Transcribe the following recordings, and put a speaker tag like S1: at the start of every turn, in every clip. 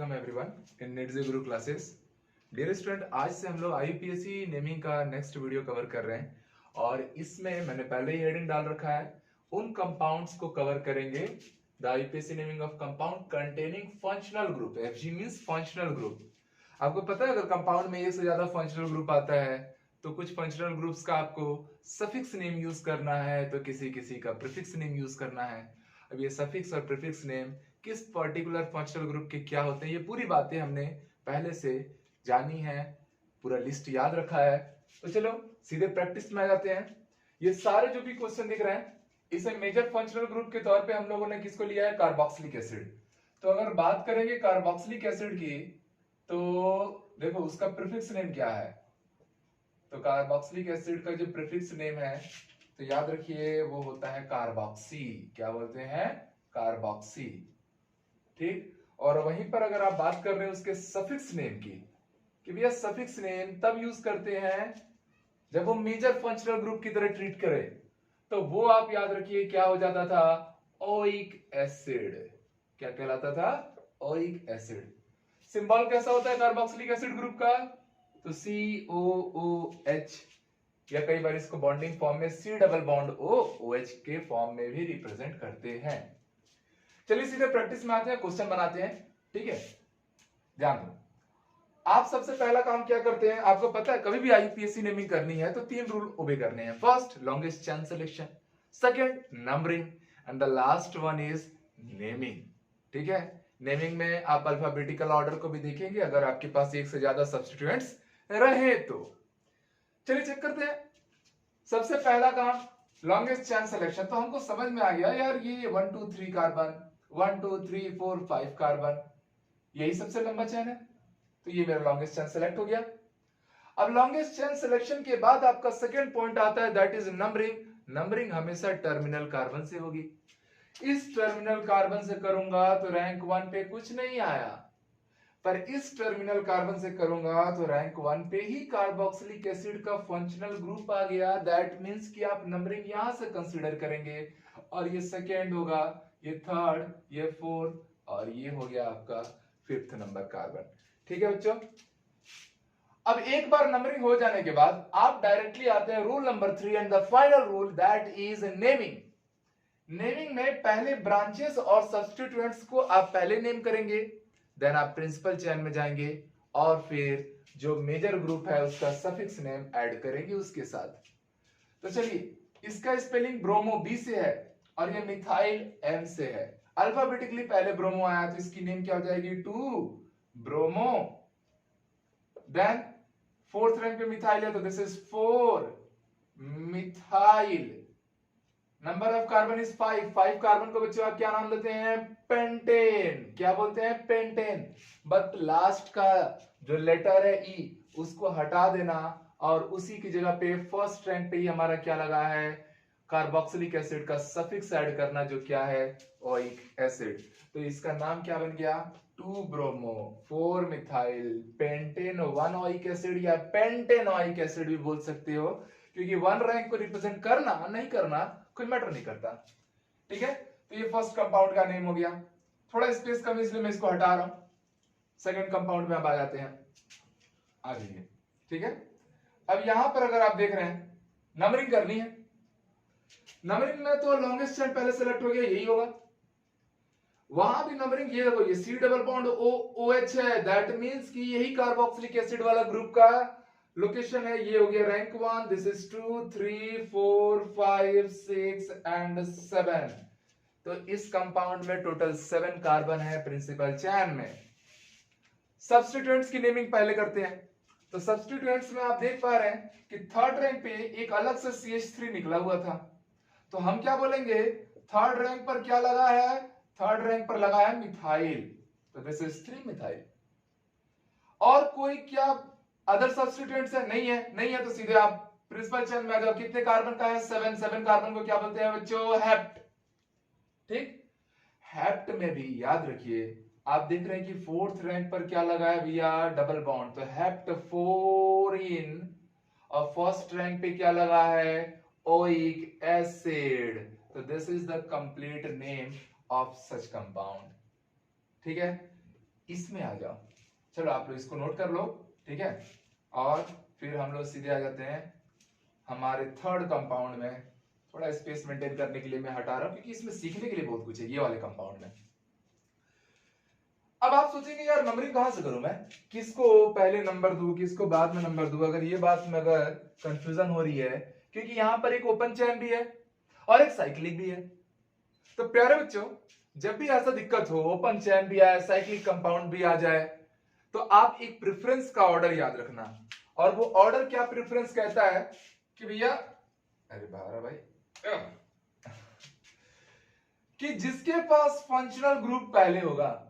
S1: Welcome everyone in निडजे Guru classes. Dear student, आज से हम लोग आईयूपीएससी नेमिंग का नेक्स्ट वीडियो कवर कर रहे हैं और इसमें मैंने पहले ही हेडिंग डाल रखा है, उन कंपाउंड्स को कवर करेंगे। The IUPAC naming of compound containing functional group. FG means functional group. आपको पता है अगर कंपाउंड में एक से ज्यादा फंक्शनल ग्रुप आता है तो कुछ फंक्शनल ग्रुप्स का आपको सफिक्स नेम यूज करना है, तो किसी किसी का प्रीफिक्स नेम यूज करना है। अब ये सफिक्स और प्रीफिक्स नेम किस पर्टिकुलर फंक्शनल ग्रुप के क्या होते हैं, ये पूरी बातें हमने पहले से जानी है, पूरा लिस्ट याद रखा है। तो चलो सीधे प्रैक्टिस में आ जाते हैं। ये सारे जो भी क्वेश्चन दिख रहे हैं, इसे मेजर फंक्शनल ग्रुप के तौर पे हम लोगों ने किसको लिया है? Carboxylic acid. तो अगर बात करेंगे कार्बोक्सिलिक एसिड की, तो देखो उसका प्रीफिक्स नेम क्या है। तो कार्बोक्सिलिक एसिड का जो प्रीफिक्स नेम है, तो याद रखिए वो होता है कार्बोक्सी। क्या बोलते हैं? कार्बोक्सी। ठीक। और वहीं पर अगर आप बात कर रहे हैं उसके सफिक्स नेम की, कि भैया सफिक्स नेम तब यूज करते हैं जब वो मेजर फंक्शनल ग्रुप की तरह ट्रीट करे, तो वो आप याद रखिए क्या हो जाता था? Oic acid. क्या कहलाता था? Oic acid. सिंबल कैसा होता है कार्बोक्सिलिक एसिड ग्रुप का? तो COOH, या कई बार इसको बॉन्डिंग फॉर्म में C डबल बॉन्ड OH के फॉर्म में भी रिप्रेजेंट करते हैं। चलिए सीधे प्रैक्टिस में आते हैं, क्वेश्चन बनाते हैं। ठीक है, ध्यान दो। आप सबसे पहला काम क्या करते हैं? आपको पता है कभी भी आईयूपीएससी नेमिंग करनी है तो 3 रूल ओबे करने हैं। First, longest chain selection. Second, numbering. And the last one is naming. ठीक है, नेमिंग में आप अल्फाबेटिकल ऑर्डर को भी देखेंगे अगर आपके पास एक से ज्यादा सब्स्टिट्यूएंट्स रहे तो। चलिए चेक करते हैं। सबसे पहला काम लॉन्गेस्ट चेन सिलेक्शन। तो हमको समझ में आ गया यार, ये 1 2 3 कार्बन, 1 2 3 4 5 कार्बन, यही सबसे लंबा चेन है, तो ये मेरा लॉन्गेस्ट चेन सेलेक्ट हो गया। अब लॉन्गेस्ट चेन सिलेक्शन के बाद आपका सेकंड पॉइंट आता है, दैट इज नंबरिंग। नंबरिंग हमेशा टर्मिनल कार्बन से होगी। इस टर्मिनल कार्बन से करूंगा तो रैंक 1 पे कुछ नहीं आया, पर इस टर्मिनल कार्बन से करूंगा तो रैंक 1 पे ही कार्बोक्सिलिक एसिड का फंक्शनल ग्रुप आ गया। दैट मींस कि आप नंबरिंग यहां से कंसीडर करेंगे, और ये सेकेंड होगा, ये थर्ड, ये फोर्थ, और ये हो गया आपका 5th नंबर कार्बन। ठीक है बच्चों, अब एक बार नंबरिंग हो जाने के बाद आप डायरेक्टली आते हैं rule number 3 and the final rule, that is naming. Naming में पहले ब्रांचेस और सब्स्टिट्यूएंट्स को आप पहले नेम करेंगे, देन आप प्रिंसिपल चेन में जाएंगे और फिर जो मेजर ग्रुप है उसका सफिक्स नेम ऐड करेंगे उसके साथ। तो चलिए, इसका स्पेलिंग ब्रोमो B से है और ये मिथाइल M से है। अल्फाबेटिकली पहले ब्रोमो आया तो इसकी नेम क्या हो जाएगी? 2 ब्रोमो। देन 4th रैंक पे मिथाइल है तो this is 4 methyl. Number of carbon is 5। 5 carbon को बच्चों आप क्या नाम देते हैं? पेंटेन। क्या बोलते हैं? पेंटेन। बट लास्ट का जो लेटर है E, उसको हटा देना और उसी की जगह पे फर्स्ट रैंक पे ही हमारा क्या लगा है? कार्बोक्सिलिक एसिड का सफिक्स ऐड करना, जो क्या है? Oic acid. तो इसका नाम क्या बन गया? 2 bromo 4 methyl pentane 1 oic acid, या पेंटेनोइक एसिड भी बोल सकते हो, क्योंकि 1 रैंक को रिप्रेजेंट करना नहीं करना कोई मैटर नहीं करता। ठीक है, तो ये फर्स्ट कंपाउंड का नेम हो गया। थोड़ा स्पेस कम इसलिए मैं इसको हटा रहा हूं। सेकंड कंपाउंड में अब आ जाते हैं, आ जाइए। ठीक है, अब यहां पर अगर आप देख रहे हैं नंबरिंग करनी है, नंबरिंग में तो लॉन्गेस्ट चेन पहले सेलेक्ट हो गया, यही होगा। वहां भी नंबरिंग, ये देखो ये C डबल बॉन्ड OH है, दैट मींस कि यही कार्बोक्सिलिक एसिड वाला ग्रुप का लोकेशन है। ये हो गया रैंक 1, दिस इज 2 3 4 5 6 एंड 7। तो इस कंपाउंड में टोटल 7 कार्बन है प्रिंसिपल चेन में। सब्स्टिट्यूएंट्स की नेमिंग पहले करते हैं। तो सब्स्टिट्यूएंट्स में आप देख पा रहे हैं कि थर्ड रैंक पे एक अलग से CH3 निकला हुआ था, तो हम क्या बोलेंगे? थर्ड रैंक पर क्या लगा है? थर्ड रैंक पर लगा है मिथाइल, तो दिस इज 3 मिथाइल। और कोई क्या अदर सब्स्टिट्यूएंट्स है? नहीं है। नहीं है तो सीधे आप प्रिंसिपल चेन में आ जाओ। कितने कार्बन का है? 7। 7 कार्बन को क्या बोलते हैं बच्चों? हेप्ट। ठीक, हेप्ट में भी याद रखिए, आप देख रहे हैं कि 4th रैंक पर क्या लगा है भैया? डबल बॉन्ड, तो हेप्ट 4 इन, और फर्स्ट रैंक पे क्या लगा है? Oic acid. तो this is the complete name of such compound. ठीक है, इसमें आ जाओ। चलो आप लोग इसको नोट कर लो, ठीक है। और फिर हम लोग सीधे आ जाते हैं हमारे थर्ड कंपाउंड में। थोड़ा स्पेस मेंटेन करने के लिए मैं हटा रहा हूं क्योंकि इसमें सीखने के लिए बहुत कुछ है ये वाले कंपाउंड में। अब आप सोचेंगे यार नंबरिंग कहां से करूं मैं, किसको पहले नंबर दूं किसको बाद में नंबर दूं। अगर ये बात में अगर कंफ्यूजन हो रही है, क्योंकि यहां पर एक ओपन चैन भी है और एक साइक्लिक भी है। तो प्यारे बच्चों, जब भी ऐसा दिक्कत हो, ओपन चैन भी आए साइक्लिक कंपाउंड भी आ जाए, तो आप एक प्रेफरेंस का ऑर्डर याद रखना। और वो ऑर्डर क्या प्रेफरेंस कहता है कि भैया, अरे बाहर भाई, कि जिसके पास फंक्शनल ग्रुप पहले होगा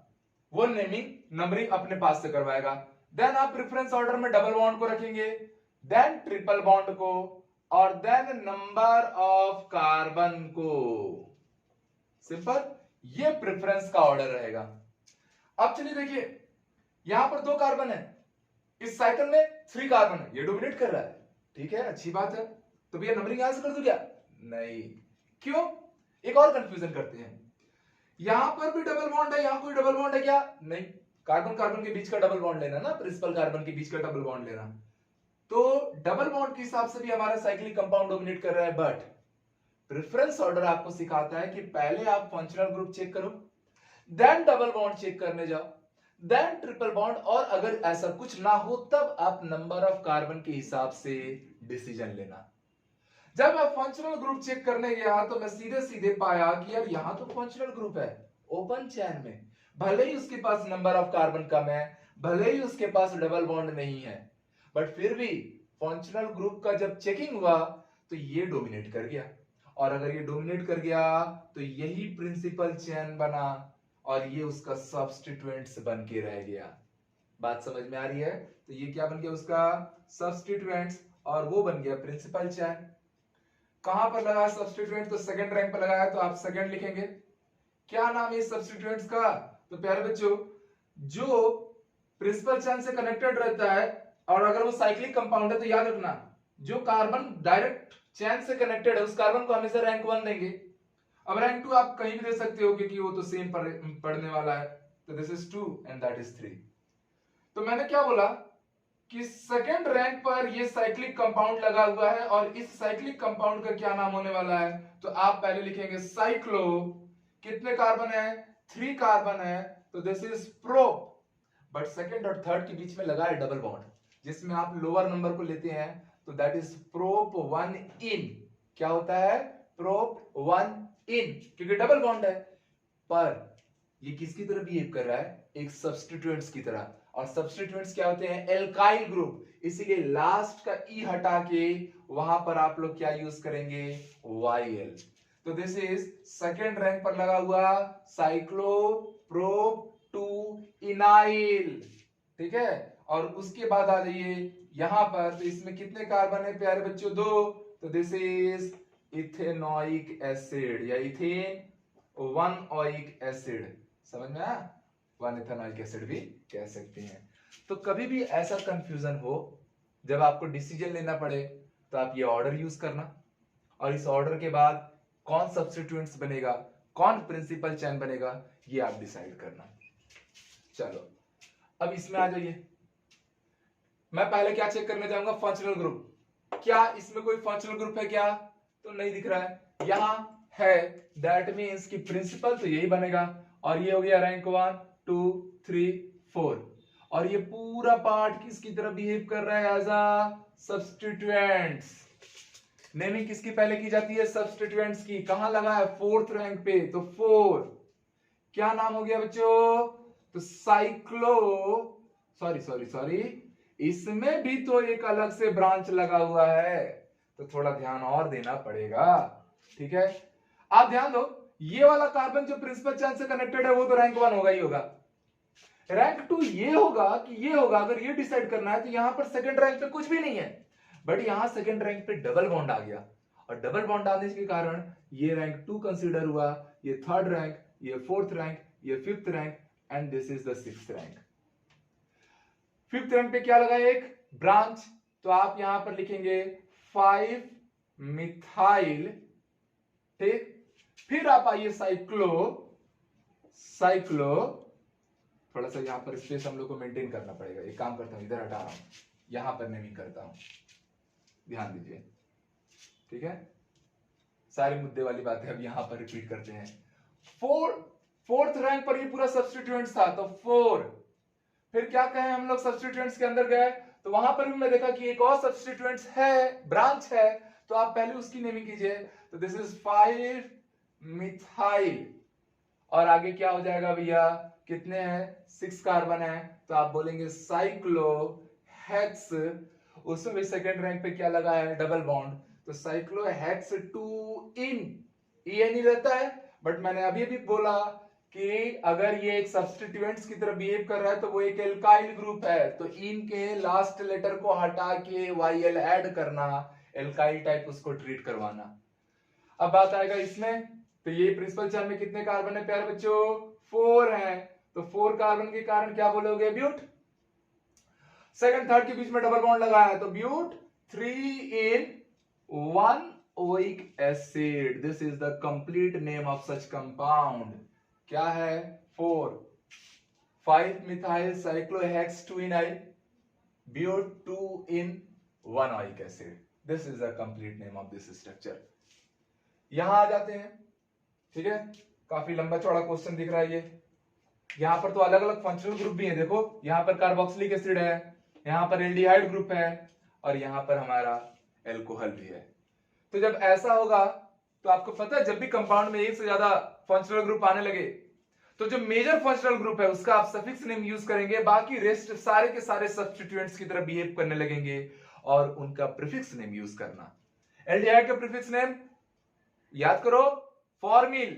S1: वो नेमिंग नंबरिंग अपने पास से करवाएगा। देन आप प्रेफरेंस ऑर्डर में डबल बॉन्ड को रखेंगे, देन ट्रिपल बॉन्ड को, और देन नंबर ऑफ कार्बन को। सिंपल, ये प्रेफरेंस का ऑर्डर रहेगा। अब चलिए देखिए, यहां पर 2 कार्बन है, इस साइकिल में 3 कार्बन है, ये डोमिनेट कर रहा है, ठीक है, अच्छी बात है। तो भैया नंबरिंग यहां से कर दूं क्या? नहीं। क्यों? एक और कंफ्यूजन करते हैं, यहां पर भी डबल बॉन्ड है, यहां कोई डबल बॉन्ड है क्या? नहीं। कार्बन कार्बन के बीच का डबल बॉन्ड लेना ना, प्रिंसिपल कार्बन के बीच का डबल बॉन्ड लेना। तो डबल बॉन्ड के हिसाब से भी हमारा साइक्लिक कंपाउंड डोमिनेट कर रहा है। बट प्रेफरेंस ऑर्डर आपको सिखाता है कि पहले आप फंक्शनल ग्रुप चेक करो, देन डबल बॉन्ड चेक करने जाओ, देन ट्रिपल बॉन्ड, और अगर ऐसा कुछ ना हो तब आप नंबर ऑफ कार्बन के हिसाब से डिसीजन लेना। जब मैं फंक्शनल ग्रुप चेक करने गया तो मैं सीधे सीधे पाया कि यार यहां तो फंक्शनल ग्रुप है ओपन चैन में, भले ही उसके पास नंबर ऑफ कार्बन कम है, भले ही उसके पास डबल बॉन्ड नहीं है, बट फिर भी फंक्शनल ग्रुप का जब चेकिंग हुआ तो ये डोमिनेट कर गया। और अगर ये डोमिनेट कर गया तो यही प्रिंसिपल चैन बना और ये उसका सब्स्टिट्यूएंट्स बन के रह गया। बात समझ में आ रही है? तो ये क्या बन गया उसका सब्स्टिट्यूएंट्स, और वो बन गया प्रिंसिपल चैन। कहां पर लगाया सब्स्टिट्यूएंट? तो सेकंड रैंक पर लगाया, तो आप सेकंड लिखेंगे। क्या नाम है इस सब्स्टिट्यूएंट्स का? तो प्यारे बच्चों, जो प्रिंसिपल चैन से कनेक्टेड रहता है, और अगर वो साइक्लिक कंपाउंड है तो याद रखना जो कार्बन डायरेक्ट चैन से कनेक्टेड है उस कार्बन को हमेशा रैंक 1 देंगे। अब रैंक 2 आप कहीं भी दे सकते हो क्योंकि वो तो सेम पढ़ने वाला है। तो this is 2 and that is 3। तो मैंने क्या बोला कि सेकंड रैंक पर ये साइक्लिक कंपाउंड लगा हुआ है, और इस साइक्लिक कंपाउंड का क्या नाम होने वाला है? तो आप पहले लिखेंगे साइक्लो। कितने कार्बन है? 3 कार्बन है, तो this is prop. But second और थर्ड के बीच में लगा है डबल बॉन्ड, जिसमें आप लोअर नंबर को लेते हैं, तो दैट इज प्रोप 1 इन। क्या होता है? प्रोप 1 इन, क्योंकि डबल बॉन्ड है। पर ये किसकी तरह बिहेव कर रहा है? एक सब्स्टिट्यूएंट्स की तरह। और सब्स्टिट्यूएंट्स क्या होते हैं? Alkyl group. इसीलिए लास्ट का ई हटा के वहां पर आप लोग क्या यूज करेंगे? YL। तो दिस इज सेकेंड रैंक पर लगा हुआ साइक्लो प्रोप 2 इनाइल, ठीक है। और उसके बाद आ जाइए यहां पर, तो इसमें कितने कार्बन है प्यारे बच्चों? 2। तो दिस इज इथेनोइक एसिड या इथेन 1 ओइक एसिड। समझ में आया? 1 इथेनॉइक एसिड भी कह सकते हैं। तो कभी भी ऐसा कंफ्यूजन हो, जब आपको डिसीजन लेना पड़े, तो आप ये ऑर्डर यूज करना, और इस ऑर्डर के बाद कौन सब्स्टिट्यूएंट्स बनेगा, कौन प्रिंसिपल चैन बनेगा, ये आप डिसाइड करना। चलो अब इसमें आ जाइए। मैं पहले क्या चेक करने जाऊंगा? Functional group. क्या इसमें कोई फंक्शनल ग्रुप है क्या? तो नहीं दिख रहा है। यहां है, दैट मींस कि प्रिंसिपल तो यही बनेगा, और ये हो गया रैंक 1 2 3 4। और ये पूरा पार्ट किसकी तरह बिहेव कर रहा है? As a substituents. नेमिंग किसकी पहले की जाती है? सब्स्टिट्यूएंट्स की। कहां लगा है? 4th रैंक पे, तो 4। क्या नाम हो गया बच्चों? तो साइक्लो, सॉरी, इसमें भी तो एक अलग से ब्रांच लगा हुआ है, तो थोड़ा ध्यान और देना पड़ेगा, ठीक है। आप ध्यान दो, ये वाला कार्बन जो प्रिंसिपल चैन से कनेक्टेड है वो तो रैंक 1 होगा ही होगा। रैंक 2 ये होगा कि ये होगा, अगर ये डिसाइड करना है तो यहां पर सेकंड रैंक पे कुछ भी नहीं है, बट यहां सेकंड रैंक पे डबल बॉन्ड आ गया, और डबल बॉन्ड आने के कारण ये रैंक 2 कंसीडर हुआ, ये थर्ड रैंक, ये फोर्थ रैंक, ये fifth rank, and this is the sixth rank. Fifth rank पे क्या लगा? एक ब्रांच, तो आप यहां पर लिखेंगे 5 मिथाइल, ठीक। फिर आप आइए साइक्लो थोड़ा सा यहाँ पर स्पेस हम लोग को मेंटेन करना पड़ेगा। एक काम करता हूँ, इधर हटा रहा हूँ, यहाँ पर नेमिंग करता हूँ, ध्यान दीजिए, ठीक है। सारे मुद्दे वाली बातें अब यहाँ पर रिपीट करते हैं। फोर्थ रैंक पर ये पूरा सब्स्टिट्यूएंट्स था, तो 4। फिर क्या कहें हम लोग, सब्स्टिट्यूएंट्स के अंदर गए तो वहां पर भी मैं देखा कि एक और सब्स्टिट्यूएंट्स है, ब्रांच है, तो आप पहले उसकी नेमिंग कीजिए। तो दिस इज 5 मिथाइल, और आगे क्या हो जाएगा भैया, कितने हैं, 6 कार्बन है, तो आप बोलेंगे साइक्लोहेक्स। उसमें भी सेकंड रैंक पे क्या लगा है, डबल बॉन्ड, तो साइक्लोहेक्स 2 इन, ये नहीं रहता है, बट मैंने अभी भी बोला कि अगर ये एक सब्स्टिट्यूएंट्स की तरह बिहेव कर रहा है तो वो एक एल्काइल ग्रुप है, तो इन के लास्ट लेटर को हटा के YL ऐड करना, एल्काइल टाइप उसको ट्रीट करवाना। अब बात आएगा इसमें, तो ये प्रिंसिपल चेन में कितने कार्बन है प्यारे बच्चों, 4 हैं, तो 4 कार्बन के कारण क्या बोलोगे, ब्यूट। सेकंड थर्ड के बीच में डबल बॉन्ड लगा है, तो but 3 in 1 oic acid। This is the complete name of such compound. क्या है, 4 5 methyl cyclohex 2 in I, but 2 in 1 oic acid। This is the complete name of this structure. यहां आ जाते हैं, ठीक है, काफी लंबा चौड़ा क्वेश्चन दिख रहा है ये। यहां पर तो अलग अलग फंक्शनल ग्रुप भी है, देखो यहां पर कार्बोक्सिलिक एसिड है, यहां पर एल्डिहाइड ग्रुप है, और यहां पर हमारा एल्कोहल भी है। तो जब ऐसा होगा तो आपको पता है, जब भी कंपाउंड में एक से ज्यादा फंक्शनल ग्रुप आने लगे तो जो मेजर फंक्शनल ग्रुप है उसका आप सफिक्स नेम यूज करेंगे, बाकी रेस्ट सारे के सारे सब्स्टिट्यूएंट्स की तरह बिहेव करने लगेंगे और उनका प्रीफिक्स नेम यूज करना। एल्डिहाइड का प्रीफिक्स नेम याद करो, फॉर्मिल,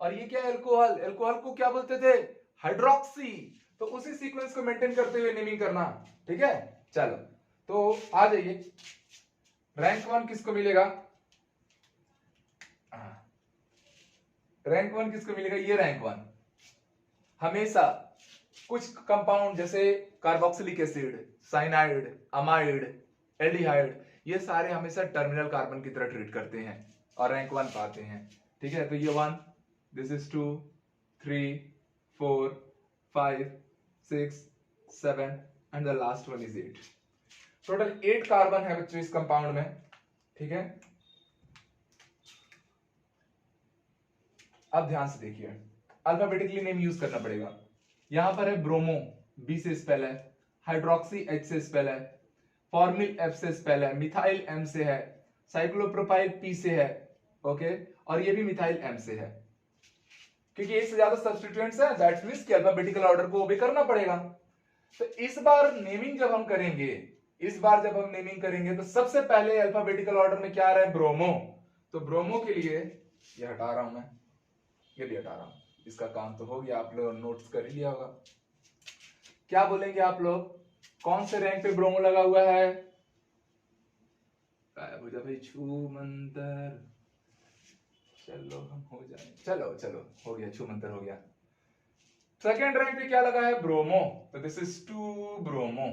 S1: और ये क्या, एल्कोहल, एल्कोहल को क्या बोलते थे, हाइड्रोक्सी। तो उसी सीक्वेंस को मेंटेन करते हुए नेमिंग करना, ठीक है। चलो तो आ जाइए, रैंक 1 किसको मिलेगा, रैंक 1 किसको मिलेगा, ये रैंक 1 हमेशा कुछ कंपाउंड जैसे carboxylic acid, cyanide, amide, aldehyde, ये सारे हमेशा टर्मिनल कार्बन की तरह ट्रीट करते हैं और रैंक 1 पाते हैं, ठीक है। तो ये 1, this is 2 3 4 5 6 7 and the last one is 8। Total 8 carbon है बच्चों इस कंपाउंड में, ठीक है। अब ध्यान से देखिए, अल्फाबेटिकली नेम यूज करना पड़ेगा। यहां पर है ब्रोमो, बी से स्पेल है, हाइड्रोक्सी एच से स्पेल है, फॉर्मिल एफ से स्पेल है, मिथाइल एम से है, साइक्लोप्रोपाइल पी से है, ओके, और ये भी मिथाइल एम से है। क्योंकि एक से ज्यादा सब्स्टिट्यूएंट्स हैं, दैट्स मींस कि अल्फाबेटिकल ऑर्डर को ओबे करना पड़ेगा। तो इस बार नेमिंग जब हम करेंगे, तो सबसे पहले अल्फाबेटिकल ऑर्डर में क्या आ रहा है, ब्रोमो। तो ब्रोमो के लिए ये हटा रहा हूं मैं, ये भी हटा रहा हूं, इसका काम तो हो गया, आप लोग नोट्स कर ही लिया होगा। क्या बोलेंगे आप लोग, कौन से रैंक पे ब्रोमो लगा हुआ है, भाई छू मंतर, चलो हम हो जाए, चलो चलो हो गया, छू मंतर हो गया। सेकेंड रैंक पे क्या लगा है, ब्रोमो, तो दिस इज 2 ब्रोमो,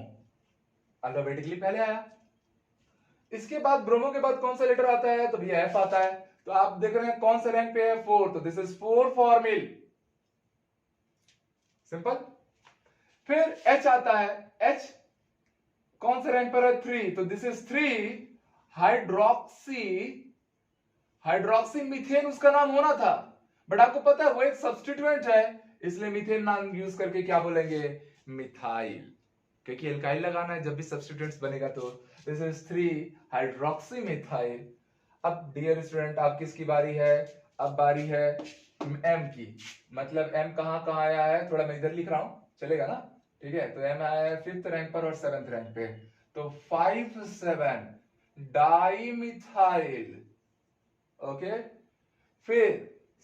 S1: अल्फाबेटिकली पहले आया। इसके बाद ब्रोमो के बाद कौन सा लेटर आता है, तो भैया एफ आता है। तो आप देख रहे हैं कौन सा रैंक पे है, 4, तो दिस इज 4 फॉर्मिल, सिंपल। फिर एच आता है, एच कौन से रैंक पर है, 3, तो this is 3 hydroxy, hydroxy methane उसका नाम होना था, बट आपको पता है वो एक सब्स्टिट्यूएंट है, इसलिए मीथेन नाम यूज करके क्या बोलेंगे, मिथाइल, क्योंकि एल्काइल लगाना है जब भी सब्स्टिट्यूएंट्स बनेगा। तो दिस इज 3 हाइड्रोक्सी मिथाइल। अब डियर स्टूडेंट, आप किसकी बारी है, अब बारी है एम की, मतलब एम कहां कहां आया है, थोड़ा मैं इधर लिख रहा हूं, चलेगा ना, ठीक है। तो एम आया है 5th रैंक पर और 7th रैंक पे, तो 5 7 डाइमिथाइल, ओके। फिर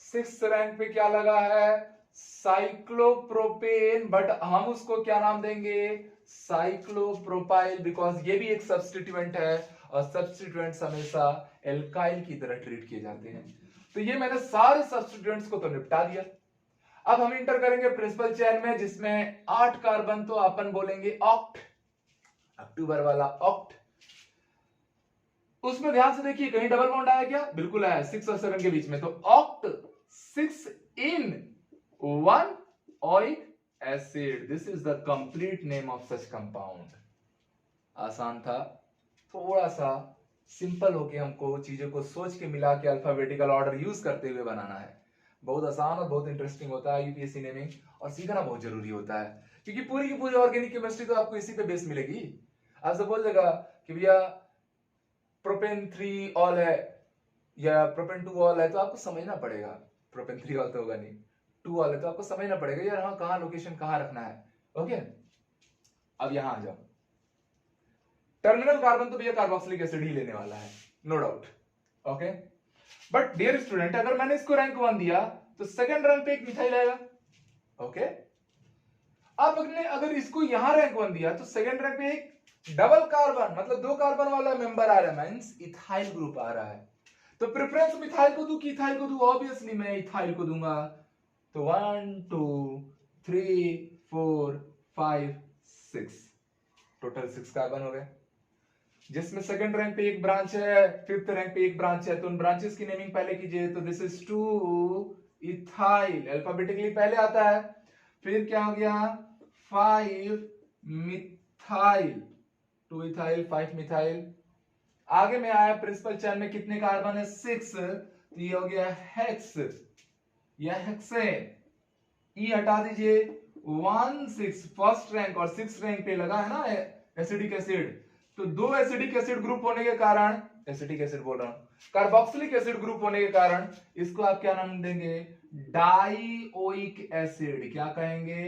S1: 6th रैंक पे क्या लगा है, साइक्लोप्रोपेन, बट हम उसको क्या नाम देंगे, साइक्लोप्रोपाइल, बिकॉज ये भी एक सब्स्टिट्यूएंट है और सब्स्टिट्यूएंट्स हमेशा एल्काइल की तरह ट्रीट किए जाते हैं। तो ये मैंने सारे सब्स्टिट्यूएंट्स को तो निपटा दिया। अब हम इंटर करेंगे प्रिंसिपल चेन में, जिसमें 8 कार्बन, तो अपन बोलेंगे ऑक्ट, अक्टूबर वाला ऑक्ट। उसमें ध्यान से देखिए, कहीं डबल बॉन्ड आया क्या, बिल्कुल आया, 6 और 7 के बीच में, तो oct 6 in 1 oic acid. This is the complete name of such compound. आसान था, थोड़ा सा सिंपल होके हमको चीजों को सोच के मिला के अल्फाबेटिकल ऑर्डर यूज करते हुए बनाना है। बहुत आसान और बहुत इंटरेस्टिंग होता है यूपीएससी नेमिंग, और सीखना बहुत जरूरी होता है, क्योंकि पूरी की पूरी ऑर्गेनिक केमिस्ट्री तो आपको इसी पे बेस मिलेगी। आपसे बोल देगा कि भैया प्रोपेन 3 ऑल है या प्रोपेन 2 ऑल है, तो आपको समझना पड़ेगा। प्रोपेन 3 ऑल तो होगा नहीं, 2 ऑल है, तो आपको समझना पड़ेगा यार हाँ कहाँ लोकेशन कहाँ रखना है। ओके, अब यहां आ जाओ। टर्मिनल कार्बन तो भैया कार्बोक्सिलिक एसिड ही लेने वाला है, no doubt. Okay, but dear student, अगर मैंने इसको रैंक 1 दिया तो सेकंड रैंक पे एक मिथाइल आएगा। ओके, आप अगर इसको यहां रैंक 1 दिया तो सेकंड रैंक पे एक डबल कार्बन, मतलब 2 कार्बन वाला मेंबर आ रहा है, मींस इथाइल ग्रुप आ रहा है। तो प्रेफरेंस मिथाइल को दूं कि इथाइल को दूं? ऑब्वियसली मैं इथाइल को दूंगा। तो 1 2 3 4 5 6, टोटल 6 कार्बन हो गए, जिसमें सेकंड रैंक पे एक ब्रांच है, फिफ्थ रैंक पे एक ब्रांच है। तो उन ब्रांचेस की नेमिंग पहले कीजिए। तो दिस इज 2 इथाइल, अल्फाबेटिकली पहले आता है। फिर क्या हो गया? 5 मिथाइल, 2 इथाइल 5 मिथाइल। आगे में आया प्रिंसिपल चैन में कितने कार्बन है? 6, तो ये हो गया हेक्स या हेक्सेन। ई हटा दीजिए, 1 6 फर्स्ट रैंक और 6 रैंक पे लगा है ना एसिडिक एसिड। तो 2 एसिडिक एसिड ग्रुप होने के कारण, एसिडिक एसिड बोल रहा हूं, कार्बोक्सिलिक एसिड ग्रुप होने के कारण इसको आप क्या नाम देंगे? Dioic acid. क्या कहेंगे?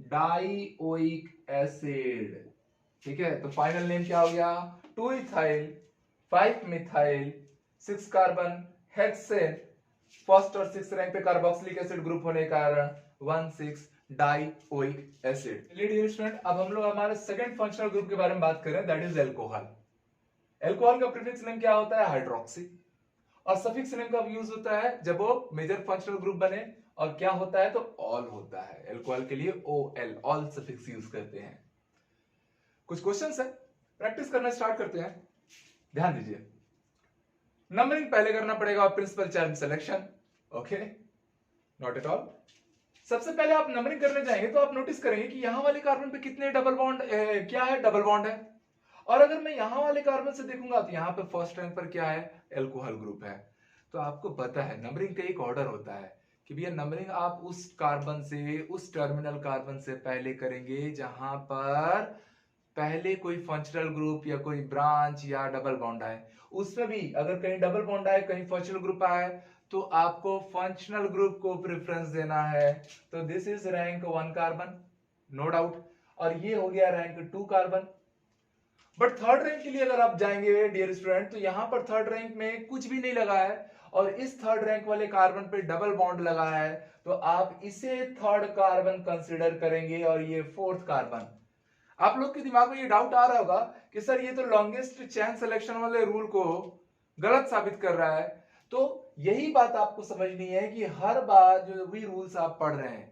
S1: Dioic acid. ठीक है, तो फाइनल नेम क्या हो गया? 2 ethyl 5 methyl 6 carbon hexane. First और 6 रैंक पे कार्बोक्सिलिक एसिड ग्रुप होने के कारण 1 6 डाइओइक एसिड। डियर स्टूडेंट, अब हम लोग हमारे सेकंड फंक्शनल ग्रुप के बारे में बात करें, दैट इज अल्कोहल। अल्कोहल का प्रीफिक्स नेम क्या होता है? हाइड्रोक्सी। और सफिक्स नेम का यूज होता है जब वो मेजर फंक्शनल ग्रुप बने, और क्या होता है? तो ऑल होता है। अल्कोहल के लिए OL, ऑल सफिक्स यूज करते हैं। कुछ क्वेश्चंस है, प्रैक्टिस करना स्टार्ट करते हैं। ध्यान दीजिए, नंबरिंग पहले करना पड़ेगा, principal chain selection. Okay, not at all. सबसे पहले आप नंबरिंग करने जाएंगे तो आप नोटिस करेंगे कि यहां वाले कार्बन पे कितने डबल बॉन्ड, क्या है? डबल बॉन्ड है। और अगर मैं यहां वाले कार्बन से देखूंगा तो यहां पे फर्स्ट रैंक पर क्या है? अल्कोहल ग्रुप है। तो आपको पता है नंबरिंग का एक ऑर्डर होता है कि भैया नंबरिंग आप उस कार्बन से, उस टर्मिनल कार्बन से पहले करेंगे जहां पर पहले कोई फंक्शनल ग्रुप या कोई ब्रांच या डबल बॉन्ड आए। उसमें भी अगर कहीं डबल बॉन्ड आए, कहीं फंक्शनल ग्रुप आए, तो आपको फंक्शनल ग्रुप को प्रेफरेंस देना है। तो this is rank 1 carbon, no doubt. और ये हो गया rank 2 carbon. But third rank के लिए अगर आप जाएंगे डियर स्टूडेंट, तो यहां पर थर्ड रैंक में कुछ भी नहीं लगा है, और इस थर्ड रैंक वाले कार्बन पे डबल बॉन्ड लगा है, तो आप इसे थर्ड कार्बन कंसिडर करेंगे, और ये फोर्थ कार्बन। आप लोग के दिमाग में ये डाउट आ रहा होगा कि सर ये तो लॉन्गेस्ट चैन सिलेक्शन वाले रूल को गलत साबित कर रहा है। तो यही बात आपको समझनी है कि हर बार जो भी रूल्स आप पढ़ रहे हैं,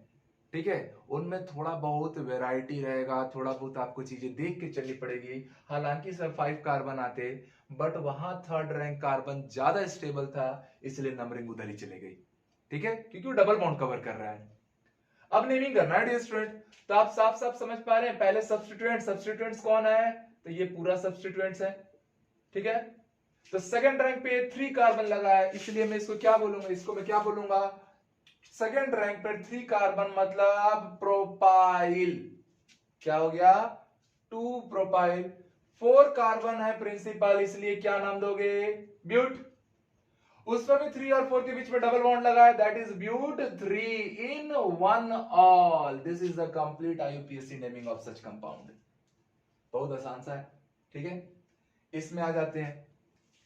S1: ठीक है, उनमें थोड़ा बहुत वैरायटी रहेगा, थोड़ा बहुत आपको चीजें देख के चलनी पड़ेगी। हालांकि सर 5 कार्बन आते, बट वहां थर्ड रैंक कार्बन ज्यादा स्टेबल था, इसलिए नंबरिंग उधर ही चली गई। ठीक है, क्योंकि वो डबल बॉन्ड कवर कर रहा है। अब नेमिंग करना है डियर स्टूडेंट। तो आप साफ साफ समझ पा रहे हैं, पहले सब्स्टिट्यूएंट्स कौन है? तो ये पूरा सब्स्टिट्यूएंट्स है। ठीक है, तो सेकंड रैंक पे 3 कार्बन लगा है, इसलिए मैं इसको क्या बोलूंगा? इसको मैं क्या बोलूंगा? सेकंड रैंक पर 3 कार्बन मतलब प्रोपाइल। क्या हो गया? 2 प्रोपाइल। 4 कार्बन है प्रिंसिपल, इसलिए क्या नाम दोगे? ब्यूट। उसमें भी 3 और 4 के बीच में डबल बॉन्ड लगा है, that is but 3 in 1 ol. This is the complete IUPAC naming of such compound. बहुत आसान सा है। ठीक है, इसमें आ जाते हैं।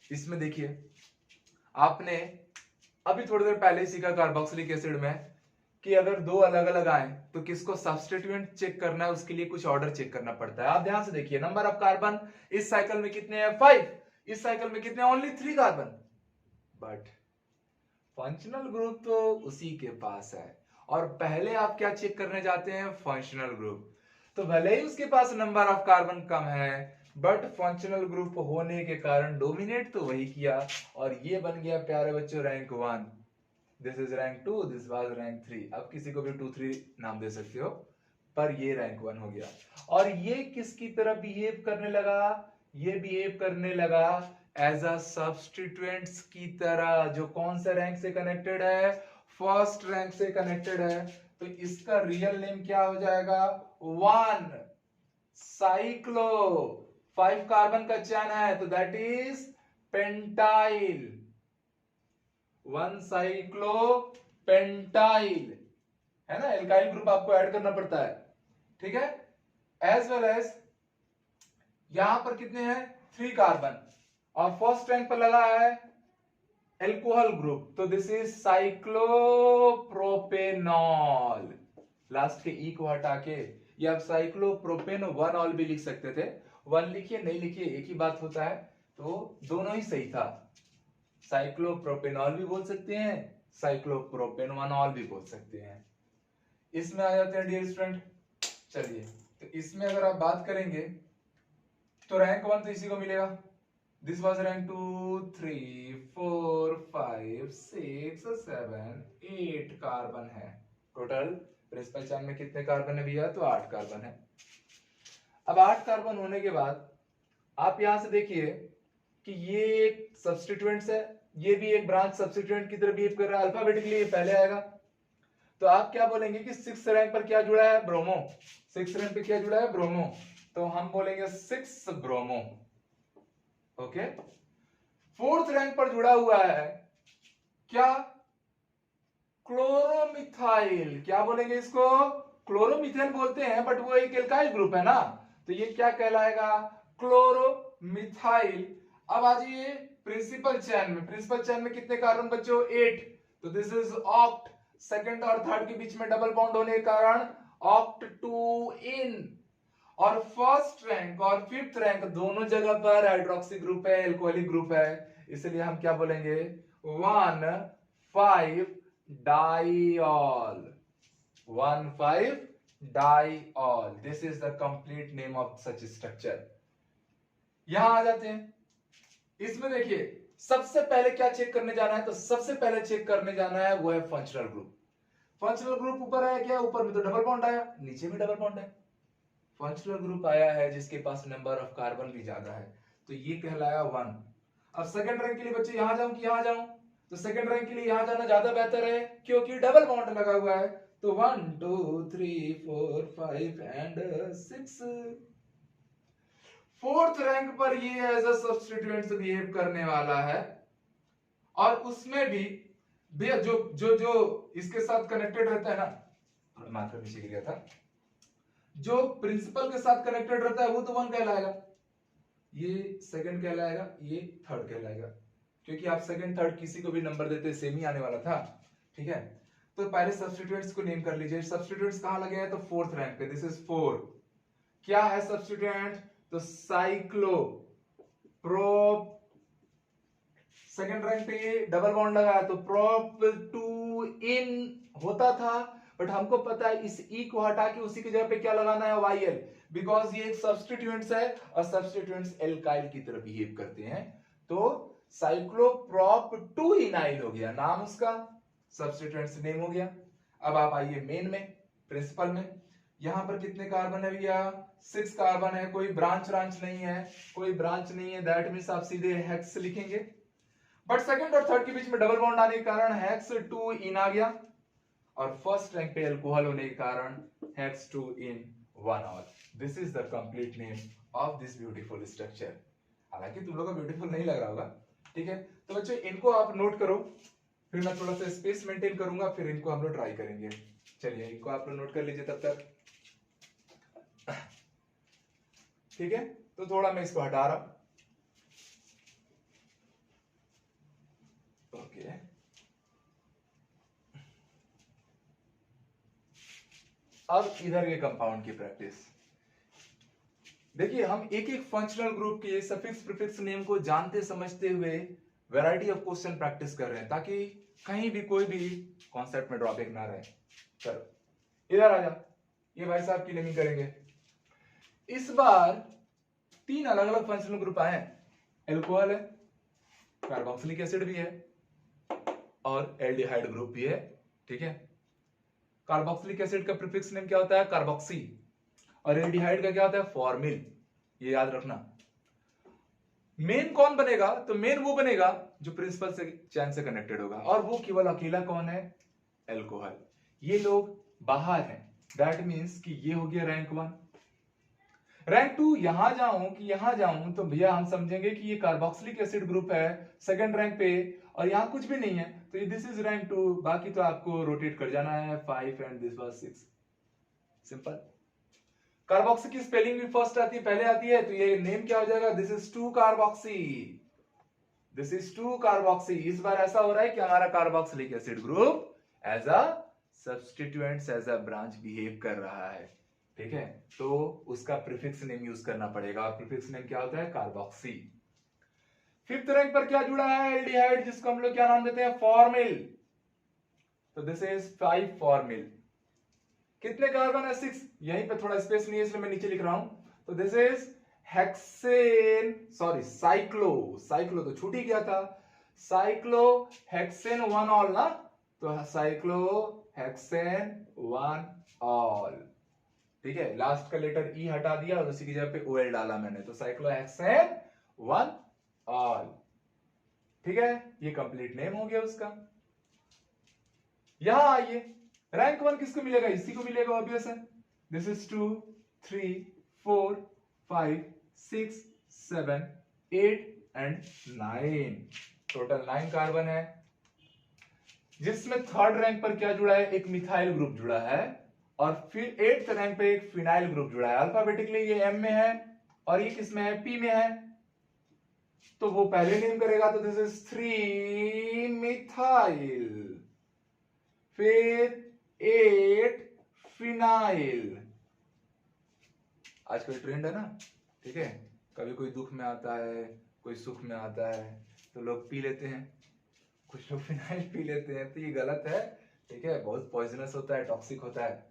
S1: इसमें देखिए, आपने अभी थोड़ी देर पहले ही सीखा कार्बोक्सिलिक एसिड में कि अगर 2 अलग अलग आए तो किसको सब्स्टिट्यूएंट चेक करना है, उसके लिए कुछ ऑर्डर चेक करना पड़ता है। आप ध्यान से देखिए, नंबर ऑफ कार्बन इस साइकिल में कितने हैं? 5। इस साइकिल में कितने? Only 3 carbon. But functional group तो उसी के पास है, और पहले आप क्या चेक करने जाते हैं? Functional group. तो भले ही उसके पास नंबर ऑफ कार्बन कम है, बट फंक्शनल ग्रुप होने के कारण डोमिनेट तो वही किया, और ये बन गया प्यारे बच्चों rank 1। This is rank 2, this was rank 3। अब किसी को भी 2 3 नाम दे सकते हो, पर ये रैंक 1 हो गया। और ये किसकी तरह बिहेव करने लगा? ये बिहेव करने लगा एज अ सब्स्टिट्यूएंट्स की तरह, जो कौन सा रैंक से कनेक्टेड है? फर्स्ट रैंक से कनेक्टेड है। तो इसका रियल नेम क्या हो जाएगा? 1 साइक्लो, 5 कार्बन का चैन है तो that is pentyl, 1 cyclo pentyl, है ना? एल्काइल ग्रुप आपको ऐड करना पड़ता है, ठीक है। एज वेल एज यहां पर कितने हैं? 3 कार्बन, और फर्स्ट रैंक पर लगा है एल्कोहल ग्रुप, तो दिस इज साइक्लोप्रोपेनॉल। लास्ट के ई को हटा के ये आप साइक्लोप्रोपेन 1 ऑल भी लिख सकते थे। 1 लिखिए नहीं लिखिए एक ही बात होता है, तो दोनों ही सही था। साइक्लोप्रोपेनॉल भी बोल सकते हैं, साइक्लोप्रोपेन 1 ऑल भी बोल सकते हैं। इसमें आ जाते हैं डियर स्टूडेंट। चलिए, तो इसमें अगर आप बात करेंगे तो रैंक 1 तो इसी को मिलेगा। दिस वाज रैंक 2 3 4 5 6 7 8 कार्बन है टोटल। प्रिंसिपल चैन में कितने कार्बन है भैया? तो 8 कार्बन है। अब 8 कार्बन होने के बाद आप यहां से देखिए कि ये एक सब्स्टिट्यूएंट्स है, ये भी एक ब्रांच सब्स्टिट्यूएंट की तरह बिहेव कर रहा है। अल्फाबेटिकली ये पहले आएगा, तो आप क्या बोलेंगे कि 6 रैंक पर क्या जुड़ा है? ब्रोमो। 6 रैंक पे क्या जुड़ा है? ब्रोमो। तो हम बोलेंगे 6 ब्रोमो। ओके। 4th रैंक पर जुड़ा हुआ है क्या? क्लोरोमिथाइल। क्या बोलेंगे इसको? क्लोरोमिथेन बोलते हैं, बट वो एक एल्काइल ग्रुप है ना, तो ये क्या कहलाएगा? क्लोरोमिथाइल। अब आ जाइए प्रिंसिपल चैन में। प्रिंसिपल चैन में कितने कार्बन बच्चों? 8, तो दिस इज ऑक्ट। सेकंड और थर्ड के बीच में डबल बॉन्ड होने के कारण ऑक्ट 2 इन। और फर्स्ट रैंक और 5th रैंक दोनों जगह पर हाइड्रोक्सी ग्रुप है, एल्कोहलिक ग्रुप है, इसलिए हम क्या बोलेंगे? 1,5 diol. 1,5 diol. This is the complete name of such structure. यहां आ जाते हैं। इसमें देखिए सबसे पहले क्या चेक करने जाना है? तो सबसे पहले चेक करने जाना है वो है फंक्शनल ग्रुप। फंक्शनल ग्रुप ऊपर आया क्या? ऊपर में तो डबल बॉन्ड आया, नीचे भी डबल बॉन्ड है। फंक्शनल ग्रुप आया है जिसके पास नंबर ऑफ कार्बन भी ज्यादा है, तो ये कहलाया 1। अब सेकंड रैंक के लिए बच्चे यहां जाऊं कि यहां जाऊं? तो सेकंड रैंक के लिए यहां जाना ज्यादा बेहतर है क्योंकि डबल बॉन्ड लगा हुआ है। तो 1 2 3 4 5 एंड 6। 4th रैंक पर ये एज अ सब्स्टिट्यूएंट बिहेव करने वाला है, और उसमें भी जो जो जो इसके साथ कनेक्टेड रहता है ना, मात्र पीछे गिर गया था, जो प्रिंसिपल के साथ कनेक्टेड रहता है वो तो 1 कहलाएगा, ये सेकंड कहलाएगा, ये थर्ड कहलाएगा, क्योंकि आप सेकंड थर्ड किसी को भी नंबर देते सेम ही आने वाला था, ठीक है। तो पहले सब्स्टिट्यूएंट्स को नेम कर लीजिए। सब्स्टिट्यूएंट्स कहां लगे हैं? तो 4th रैंक पे, दिस इज 4। क्या है सब्स्टिट्यूएंट? तो साइक्लो प्रोप। सेकंड रैंक पे ये डबल बॉन्ड लगा है तो प्रोप 2 इन होता था, बट हमको पता है इस ई को हटा के उसी की जगह पे क्या लगाना है? YL, बिकॉज ये एक सब्स्टिट्यूएंट्स है और सब्स्टिट्यूएंट्स एल्काइल की तरह बिहेव करते हैं, तो साइक्लोप्रोप 2 इनाइल हो गया नाम उसका, सब्स्टिट्यूएंट्स नेम हो गया। अब आप आइए मेन में, प्रिंसिपल में। यहां पर कितने कार्बन है भैया? 6 कार्बन है। कोई ब्रांच नहीं है, कोई ब्रांच नहीं है, दैट मींस आप सीधे हेक्स लिखेंगे, बट सेकंड और थर्ड के बीच में डबल बॉन्ड आने के कारण हेक्स 2 इन आ गया, और फर्स्ट रैंक पे अल्कोहल होने के कारण hex 2 in 1 ol. This is the complete name of this beautiful structure. हालांकि तुम लोगों को ब्यूटीफुल नहीं लग रहा होगा, ठीक है। तो बच्चों इनको आप नोट करो, फिर मैं थोड़ा सा स्पेस मेंटेन करूंगा, फिर इनको हम लोग ट्राई करेंगे। चलिए इनको आप लोग नोट कर लीजिए तब तक, ठीक है। तो थोड़ा मैं इसको हटा रहा हूं, ओके। अब इधर के कंपाउंड की प्रैक्टिस देखिए। हम एक एक फंक्शनल ग्रुप के सफिक्स प्रीफिक्स नेम को जानते समझते हुए वैरायटी ऑफ क्वेश्चन प्रैक्टिस कर रहे हैं, ताकि कहीं भी कोई भी कॉन्सेप्ट में ड्रॉबैक ना रहे। चलो इधर आ जा, ये भाई साहब की नेमिंग करेंगे। इस बार 3 अलग अलग फंक्शनल ग्रुप आए हैं। एल्कोहल है, कार्बोक्सिलिक एसिड भी है, और एल्डिहाइड ग्रुप भी है, ठीक है। कार्बोक्सिलिक एसिड का प्रीफिक्स नेम क्या होता है? कार्बोक्सी। और एल्डिहाइड का क्या होता है? फॉर्मिल। ये याद रखना। मेन कौन बनेगा? तो मेन वो बनेगा जो प्रिंसिपल से चैन से कनेक्टेड होगा, और वो केवल अकेला कौन है? एल्कोहल। ये लोग बाहर हैं, दैट मीन्स कि ये हो गया रैंक 1। रैंक 2 यहां जाऊं तो भैया हम समझेंगे कि ये कार्बोक्सिलिक एसिड ग्रुप है सेकंड रैंक पे, और यहां कुछ भी नहीं है, तो दिस इज रैंक 2। बाकी तो आपको रोटेट कर जाना है 5 and this was 6। Simple. Carboxy की स्पेलिंग भी फर्स्ट आती है, पहले आती है, तो ये नेम क्या हो जाएगा? This is 2 carboxy. This is 2 carboxy. इस बार ऐसा हो रहा है कि हमारा carboxylic acid group as a substituents, as a branch behave कर रहा है। ठीक है, तो उसका प्रीफिक्स नेम यूज करना पड़ेगा, और प्रीफिक्स नेम क्या होता है? कार्बोक्सी। फिफ्थ रैंक पर क्या जुड़ा है? एल्डिहाइड, जिसको हम लोग क्या नाम देते हैं? फॉर्मिल। तो दिस इज 5 फॉर्मिल। कितने कार्बन है? 6। यहीं पे थोड़ा स्पेस नहीं है इसलिए मैं नीचे लिख रहा हूं। तो this is hexane, sorry cyclo तो छूट ही गया था। साइक्लो हेक्सेन 1 ऑल ना, तो साइक्लो हेक्सेन 1 ऑल। ठीक है, लास्ट का लेटर ई हटा दिया और उसी की जगह पे ओएल डाला मैंने, तो साइक्लोहेक्सेन 1 ऑल। ठीक है, ये कंप्लीट नेम हो गया उसका। यहां आइए, रैंक 1 किसको मिलेगा? इसी को मिलेगा, ऑब्वियस है। This is 2 3 4 5 6 7 8 and 9। Total 9 carbon है, जिसमें थर्ड रैंक पर क्या जुड़ा है? एक मिथाइल ग्रुप जुड़ा है, और फिर 8th रैंक पे एक फिनाइल ग्रुप जुड़ा है। अल्फाबेटिकली ये एम में है, और ये किस में है? पी में है। तो वो पहले नेम करेगा, तो दिस इज 3 मिथाइल, फिर 8 फिनाइल। आजकल ट्रेंड है ना, ठीक है, कभी कोई दुख में आता है, कोई सुख में आता है, तो लोग पी लेते हैं, कुछ लोग फिनाइल पी लेते हैं, तो ये गलत है। ठीक है, बहुत पॉइजनस होता है, टॉक्सिक होता है,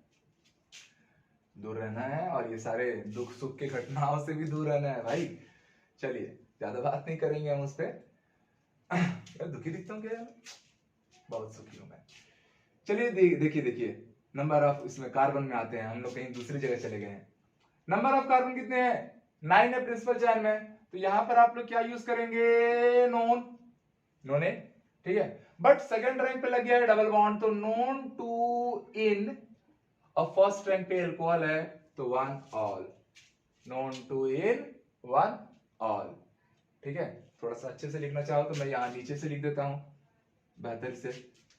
S1: दूर रहना है, और ये सारे दुख सुख के घटनाओं से भी दूर रहना है भाई। चलिए, ज्यादा बात नहीं करेंगे हम उस पर। दुखी दिखता हूँ क्या? बहुत सुखी हूं मैं। चलिए देखिए नंबर ऑफ, इसमें कार्बन में आते हैं, हम लोग कहीं दूसरी जगह चले गए हैं। नंबर ऑफ कार्बन कितने हैं? 9 है प्रिंसिपल चैन में, तो यहां पर आप लोग क्या यूज करेंगे? नोन है, ठीक है। बट सेकंड रैंक पे लग गया है डबल बॉन्ड, तो नोन टू इन, और फर्स्ट रैंक पे अल्कोहल है, तो 1 ol. Non two ene 1 ol. ठीक है, थोड़ा सा अच्छे से लिखना चाहो तो मैं यहां नीचे से लिख देता हूं बेहतर से।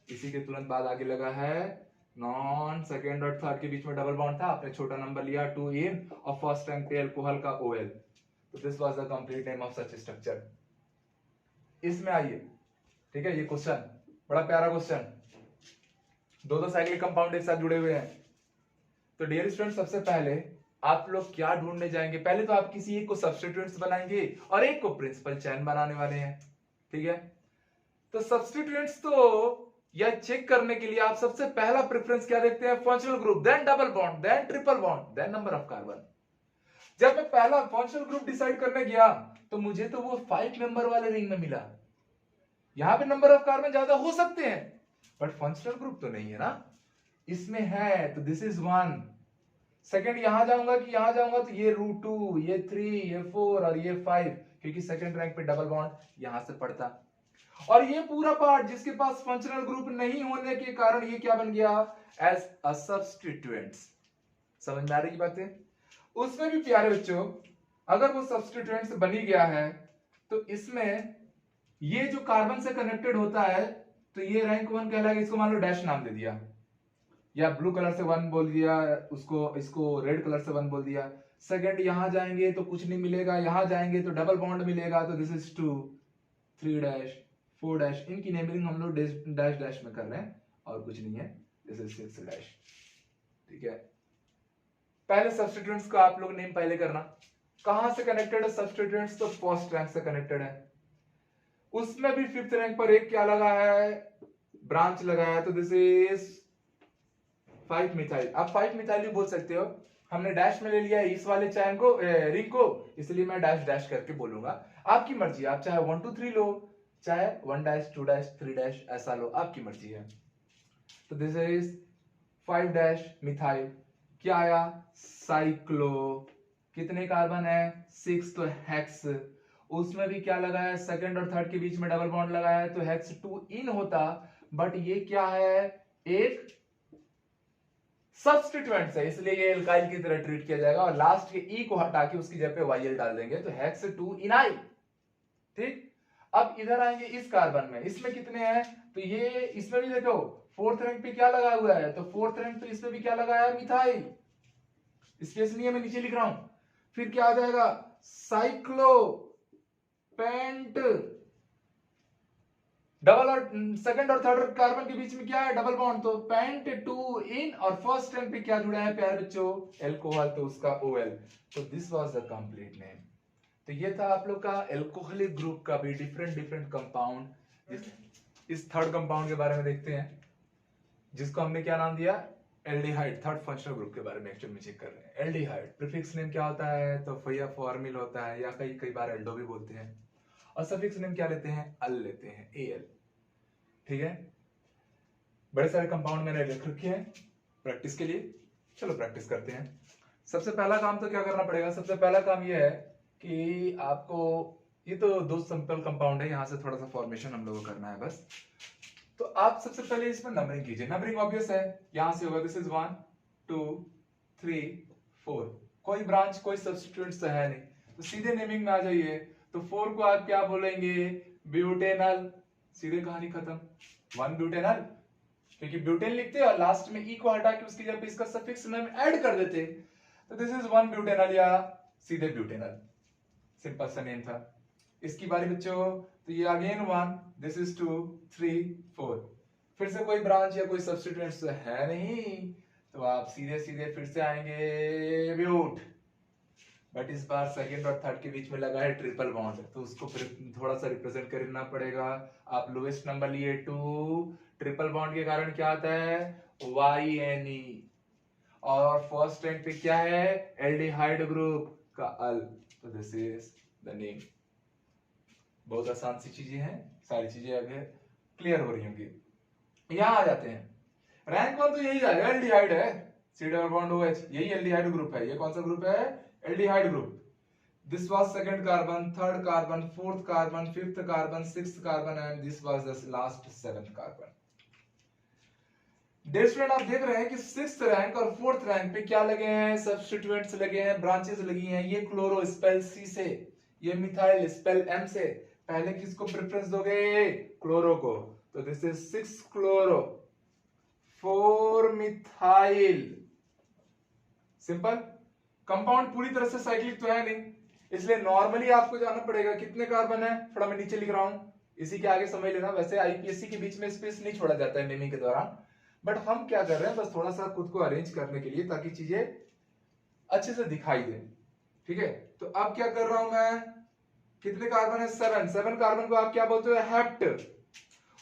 S1: इसी के तुरंत बाद आगे लगा है नॉन, सेकेंड और थर्ड के बीच में डबल बॉन्ड था, आपने छोटा नंबर लिया 2 इन, और फर्स्ट रैंक पे अल्कोहल का OL। तो this was the complete name of such structure. इसमें आइए, ठीक है, ये क्वेश्चन बड़ा प्यारा क्वेश्चन, दो साइक्लिक कंपाउंड एक साथ जुड़े हुए हैं। तो डियर स्टूडेंट, सबसे पहले आप लोग क्या ढूंढने जाएंगे? पहले तो आप किसी एक को सब्स्टिट्यूएंट्स बनाएंगे और एक को प्रिंसिपल चैन बनाने वाले हैं। ठीक है, तो सब्स्टिट्यूएंट्स तो या चेक करने के लिए आप सबसे पहला प्रेफरेंस क्या देखते हैं? Functional group, then double bond, then triple bond, then number of carbon. जब मैं पहला फंक्शनल ग्रुप डिसाइड करने गया तो मुझे तो वो 5 मेंबर वाले रिंग में मिला। यहां पे नंबर ऑफ कार्बन ज्यादा हो सकते हैं, बट फंक्शनल ग्रुप तो नहीं है ना, इसमें है, तो दिस इज 1। सेकंड यहां जाऊंगा तो ये √2, ये 3, ये 4 और ये 5, क्योंकि सेकंड रैंक पे डबल बॉन्ड यहां से पड़ता। और ये पूरा पार्ट जिसके पास फंक्शनल ग्रुप नहीं होने के कारण ये क्या बन गया? As a substituents. समझ में आ रही बातें? उसमें भी प्यारे बच्चों, अगर वो सब्स्टिट्यूएंट्स बनी गया है तो इसमें ये जो कार्बन से कनेक्टेड होता है, तो ये रैंक 1 कहलाएगा। इसको मान लो डैश नाम दे दिया, या ब्लू कलर से 1 बोल दिया, उसको इसको रेड कलर से 1 बोल दिया। सेकंड यहां जाएंगे तो कुछ नहीं मिलेगा, यहां जाएंगे तो डबल बॉन्ड मिलेगा, तो दिस इज 2 3 डैश 4 डैश। इनकी नेमिंग हम लोग डैश डैश में कर रहे हैं और कुछ नहीं है, दिस इज 6 डैश। ठीक है, पहले सब्स्टिट्यूएंट्स का आप लोग नेम पहले करना। कहां से कनेक्टेड है सब्स्टिट्यूएंट्स? तो फर्स्ट रैंक से कनेक्टेड है। उसमें भी 5th रैंक पर एक क्या लगा है? ब्रांच लगा है, तो दिस इज 5 मिथाइल। आप 5 मिथाइल भी बोल सकते हो, हमने डैश में ले लिया है इस वाले चैन को, रिंग को, इसलिए मैं डैश डैश करके बोलूंगा। आपकी मर्जी, आप चाहे 1 2 3 लो, चाहे 1 डैश 2 डैश 3 डैश ऐसा लो, आपकी मर्जी है। तो दिस इज 5 डैश मिथाइल, क्या आया साइक्लो, कितने कार्बन है 6, तो हेक्स, उसमें भी क्या लगा है सेकंड और थर्ड के बीच में डबल बॉन्ड लगा है तो हेक्स 2 इन होता, बट ये क्या है एक सब्स्टिट्यूएंट है इसलिए ये एल्काइल की तरह ट्रीट किया जाएगा और लास्ट के ई को हटा के उसकी जगह पे वाईएल डाल देंगे तो हेक्स 2 इनाइल। ठीक, अब इधर आएंगे इस कार्बन में, इसमें कितने हैं तो ये इसमें भी देखो फोर्थ रैंक पे क्या लगा हुआ है तो फोर्थ रैंक पे इसमें भी क्या लगा है मिथाइल, स्पेस नहीं है मैं नीचे लिख रहा हूं, फिर क्या आ जाएगा साइक्लो पेंट, डबल और सेकंड और थर्ड कार्बन के बीच में क्या है डबल बॉन्ड तो पेंट 2 इन और फर्स्ट रैंक पे क्या जुड़ा है प्यारे बच्चों एल्कोहल तो उसका OL, तो this was the complete name. तो ये था आप लोग का एल्कोहलिक ग्रुप का भी डिफरेंट कंपाउंड। इस थर्ड कंपाउंड के बारे में देखते हैं जिसको हमने क्या नाम दिया एल्डिहाइड, थर्ड फंक्शनल ग्रुप के बारे में एक्चुअली में चेक कर रहे हैं। एल्डिहाइड प्रीफिक्स नेम क्या होता है तो या फॉर्मिल होता है या कई बार एल्डो भी बोलते हैं और सफिक्स नेम क्या लेते हैं अल लेते हैं AL। ठीक है, बड़े सारे कंपाउंड मैंने लिख रखे हैं प्रैक्टिस के लिए, चलो प्रैक्टिस करते हैं। सबसे पहला काम तो क्या करना पड़ेगा, सबसे पहला काम ये है कि आपको ये तो दो सिंपल कंपाउंड है, यहां से थोड़ा सा फॉर्मेशन हम लोगों को करना है बस। तो आप सबसे पहले इसमें नंबरिंग कीजिए, नंबरिंग ऑब्वियस है यहां से होगा दिस इज 1 2 3 4, कोई ब्रांच कोई सब्स्टिट्यूएंट्स तो है नहीं तो सीधे नेमिंग में आ जाइए। तो 4 को आप क्या बोलेंगे ब्यूटेनल, सीधे कहानी खत्म 1 ब्यूटेनल, क्योंकि ब्यूटेन लिखते और लास्ट में ई को हटा के उसकी जगह पे इसका सफिक्स नेम ऐड कर देते तो दिस इज 1 ब्यूटेनल या सीधे ब्यूटेनल, सिंपल सा नेम था। इसकी बारी बच्चों तो ये अगेन 1 दिस इज 2 3 4, फिर से कोई ब्रांच या कोई सब्स्टिट्यूएंट्स है नहीं तो आप सीधे सीधे फिर से आएंगे ब्यूट, बट इस बार सेकंड और थर्ड के बीच में लगा है ट्रिपल बॉन्ड तो उसको फिर थोड़ा सा रिप्रेजेंट करना पड़ेगा। आप लोएस्ट नंबर लिए 2, ट्रिपल बॉन्ड के कारण क्या आता है YNE और फर्स्ट रैंक पे क्या है एल्डिहाइड ग्रुप का अल, तो दिस इज द नेम। बहुत आसान सी चीजें हैं, सारी चीजें अब क्लियर हो रही होंगी। यहां आ जाते हैं, रैंक 1 तो यही आएगा एल्डिहाइड है, C डबल बॉन्ड OH यही एल्डिहाइड ग्रुप है। ये कौन सा ग्रुप है aldehyde group. This was second carbon, third carbon, fourth carbon, fifth carbon, sixth carbon and this was the last seventh carbon. Dear student आप देख रहे हैं कि सिक्स्थ रैंक और फोर्थ रैंक पे क्या लगे हैं सब्स्टिट्यूएंट्स लगे हैं, ब्रांचेस लगी हैं। ये क्लोरो स्पेल C से, ये मिथाइल स्पेल M से, पहले किसको प्रेफरेंस दोगे क्लोरो को, तो this is 6 chloro 4 methyl. Simple compound पूरी तरह से साइक्लिक तो है नहीं इसलिए नॉर्मली आपको जाना पड़ेगा कितने कार्बन है, थोड़ा मैं नीचे लिख रहा हूं इसी के आगे समझ लेना। वैसे आईपीएससी के बीच में स्पेस नहीं छोड़ा जाता है नेमिंग के दौरान, बट हम क्या कर रहे हैं बस थोड़ा सा खुद को अरेंज करने के लिए ताकि चीजें अच्छे से दिखाई दे। ठीक है, तो अब क्या कर रहा हूं मैं, कितने कार्बन है 7 कार्बन को आप क्या बोलते हो हेप्ट,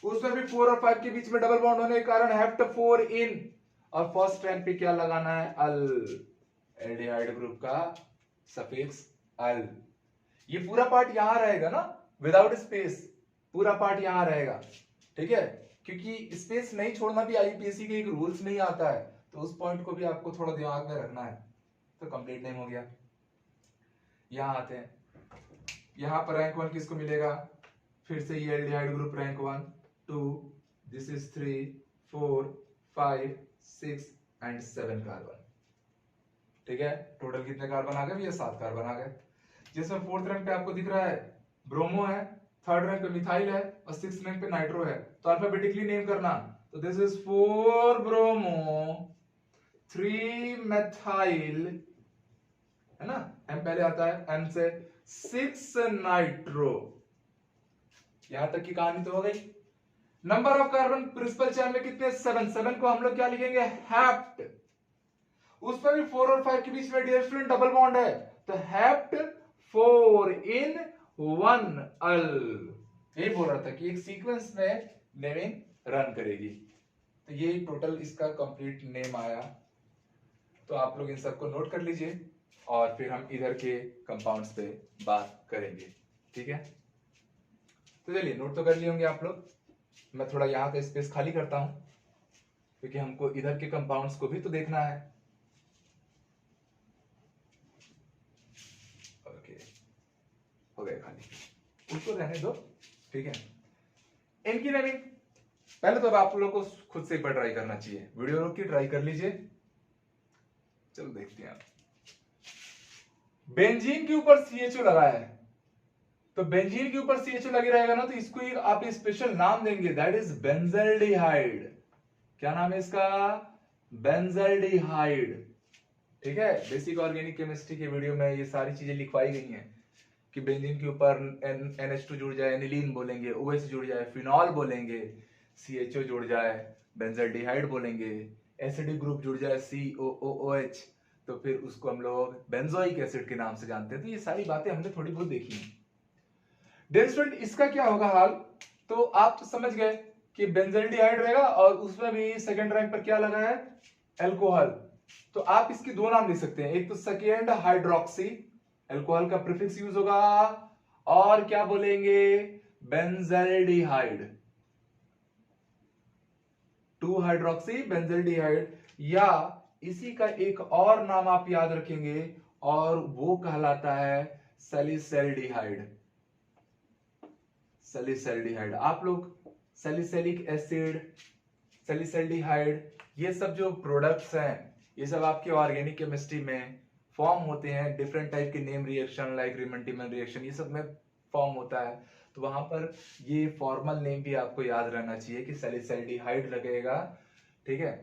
S1: उसमें भी 4 और 5 के बीच में डबल बॉन्ड होने के कारण हेप्ट 4 इन और फर्स्ट रैंक पे क्या लगाना है अल, एल्डिहाइड ग्रुप का सफिक्स अल। ये पूरा पार्ट यहां रहेगा ना विदाउट स्पेस, पूरा पार्ट यहां रहेगा। ठीक है, क्योंकि स्पेस नहीं छोड़ना भी आईपीएससी के एक रूल्स नहीं आता है तो उस पॉइंट को भी आपको थोड़ा दिमाग में रखना है। तो कंप्लीट नेम हो गया। यहां आते हैं, यहां पर रैंक 1 किसको मिलेगा, फिर से ये aldehyde group rank 1 2 this is 3 4 5 6 and 7 carbon. ठीक है, टोटल कितने कार्बन आ गए भैया 7 कार्बन आ गए, जिसमें फोर्थ रैंक पे आपको दिख रहा है ब्रोमो है, थर्ड रैंक पे मिथाइल है और सिक्स्थ रैंक पे नाइट्रो है। तो अल्फाबेटिकली नेम करना, तो दिस इज 4 ब्रोमो 3 मेथाइल है ना, एम पहले आता है एम से, 6 नाइट्रो। यहां तक की कहानी तो हो गई। Number of carbon principal chain में कितने 7 को हम लोग क्या लिखेंगे हेप्ट, उसमें भी 4 और 5 के बीच में डियर स्टूडेंट डबल बॉन्ड है तो हेप्ट 4 इन 1 अल। यही बोल रहा था कि एक सीक्वेंस में नेमिंग रन करेगी। तो ये टोटल इसका कंप्लीट नेम आया। तो आप लोग इन सबको नोट कर लीजिए और फिर हम इधर के कंपाउंड्स पे बात करेंगे। ठीक है, तो चलिए नोट तो कर लिए होंगे आप लोग। मैं थोड़ा यहाँ का स्पेस खाली करता हूं। क्योंकि हमको इधर के कंपाउंड्स को भी तो देखना है। ओके, हो गया खाली, उसको रहने दो, ठीक है। इनकी नेमिंग पहले तो अब आप लोग को खुद से एक बार ट्राई करना चाहिए, वीडियो रोक के ट्राई कर लीजिए। चलो देखते हैं। बेंजीन के ऊपर CHO लगा है, तो बेंजीन के ऊपर CHO लगे रहेगा ना, तो इसको एक आप स्पेशल नाम देंगे, दैट इज बेंजल्डिहाइड। क्या नाम है इसका? बेंजल्डिहाइड, ठीक है। बेसिक ऑर्गेनिक केमिस्ट्री के वीडियो में ये सारी चीजें लिखवाई गई हैं कि बेंजीन के ऊपर NH2 जुड़ जाए एनिलीन बोलेंगे, OH जुड़ जाए फिनॉल बोलेंगे, CHO जुड़ जाए बेंजल्डिहाइड बोलेंगे, एसिडिक ग्रुप जुड़ जाए COOH, तो फिर उसको हम लोग बेंजोइक एसिड के नाम से जानते हैं। तो ये सारी बातें हमने थोड़ी बहुत देखी हैं। डियर स्टूडेंट, इसका क्या होगा हाल? तो आप तो समझ गए कि बेंजल्डिहाइड रहेगा और उसमें भी सेकंड रैंक पर क्या लगा है? अल्कोहल। तो आप इसके दो नाम लिख सकते हैं, एक तो सेकेंड हाइड्रोक्सी, अल्कोहल का प्रीफिक्स यूज होगा, और क्या बोलेंगे? Benzaldehyde, 2 hydroxy benzaldehyde. या इसी का एक और नाम आप याद रखेंगे और वो कहलाता है सैलिसैल्डिहाइड। सैलिसैल्डिहाइड, आप लोग सैलिसैलिक एसिड, सैलिसैल्डिहाइड, ये सब जो प्रोडक्ट्स हैं, ये सब आपके ऑर्गेनिक केमिस्ट्री में फॉर्म होते हैं। डिफरेंट टाइप के नेम रिएक्शन लाइक रीमन-टीमन रिएक्शन, ये सब में फॉर्म होता है। तो वहां पर ये फॉर्मल नेम भी आपको याद रहना चाहिए कि सैलिसैल्डिहाइड लगेगा, ठीक है।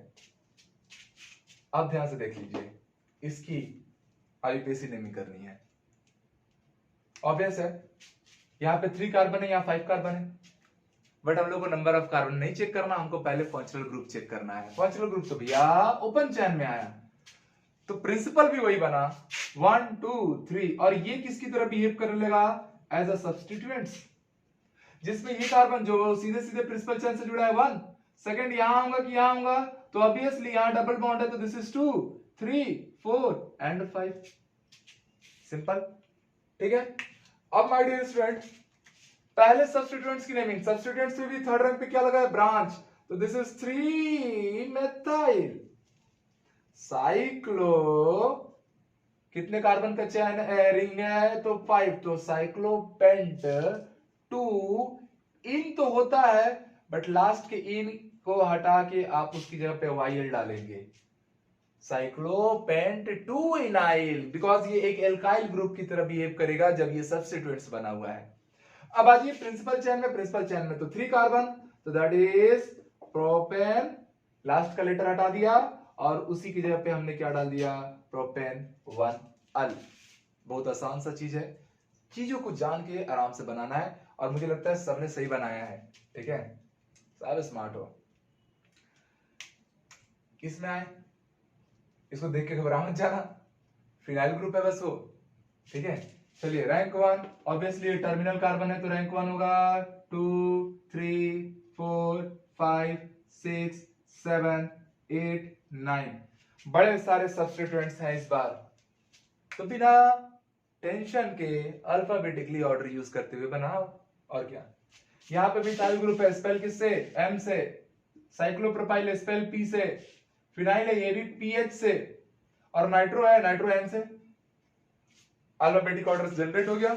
S1: अब ध्यान से देख लीजिए, इसकी IUPAC नेमिंग करनी है। ऑब्वियस है, यहाँ पे 3 कार्बन है, यहाँ 5 कार्बन है, बट हम लोग को नंबर ऑफ कार्बन नहीं चेक करना, हमको पहले फंक्शनल ग्रुप चेक करना है। फंक्शनल ग्रुप तो भैया ओपन चेन में आया, तो प्रिंसिपल भी वही बना 1 2 3, और ये किसकी तरह बिहेव करने लगा? एज अ सब्स्टिट्यूएंट्स, जिसमें ये कार्बन जो सीधे सीधे प्रिंसिपल चेन से जुड़ा है 1, सेकंड यहां आऊंगा कि यहां आऊंगा, तो ऑब्वियसली यहां डबल बॉन्ड है, तो दिस इज 2 3 4 एंड 5, सिंपल, ठीक है। अब माय डियर स्टूडेंट, पहले सब्स्टिट्यूएंट्स की नेमिंग, सब्स्टिट्यूएंट्स में भी थर्ड रैंक पे क्या लगा है? ब्रांच, तो दिस इज 3 मेथाइल साइक्लो, कितने कार्बन का चैन रिंग है? तो 5, तो साइक्लोपेंट 2, इन तो होता है, बट लास्ट के इन को हटा के आप उसकी जगह पे YL डालेंगे, साइक्लोपेंट 2 इनाइल, बिकॉज ये एक एल्काइल ग्रुप की तरह बिहेव करेगा जब ये सब्स्टिट्यूएंट्स बना हुआ है। अब आ जाइए प्रिंसिपल चेन में, प्रिंसिपल चेन में तो 3 कार्बन, तो दैट इज प्रोपेन, लास्ट का लेटर हटा दिया और उसी की जगह पे हमने क्या डाल दिया? प्रोपेन 1 अल। बहुत आसान सा चीज है, चीजों को जान के आराम से बनाना है, और मुझे लगता है सबने सही बनाया है, ठीक है, सब स्मार्ट हो। इसमें आए, इसको देख के घबरा मत जाना, फिनाइल ग्रुप है बस वो, ठीक है। चलिए रैंक 1, ऑब्वियसली टर्मिनल कार्बन है तो रैंक 1 होगा, 2 3 4 5 6 7 8 9, बड़े सारे सब्स्टिट्यूएंट्स हैं इस बार, तो बिना टेंशन के अल्फाबेटिकली ऑर्डर यूज करते हुए बनाओ, और क्या। यहां पे मिथाइल ग्रुप है, स्पेल किससे? M से, साइक्लोप्रोपाइल स्पेल P से, फिनाइल है ये भी PH से, और नाइट्रो है, नाइट्रो N से। अल्फाबेटिक ऑर्डर जनरेट हो गया।